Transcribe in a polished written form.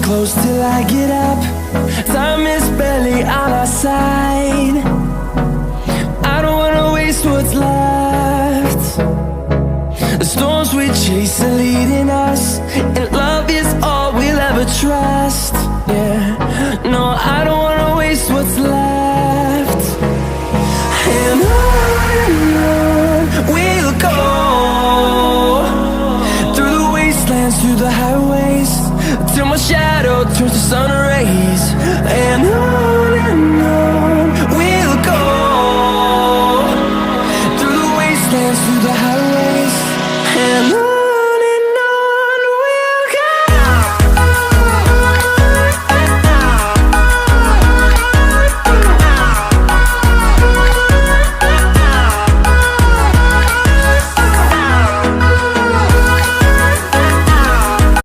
close till I get up. Time is barely on our side. I don't wanna waste what's left. The storms we chase are leading us, and love is all we'll ever trust. Yeah, no, I don't wanna waste what's left. And on we'll go, through the wastelands, through the highways, till my shadow turns to sun rays. And on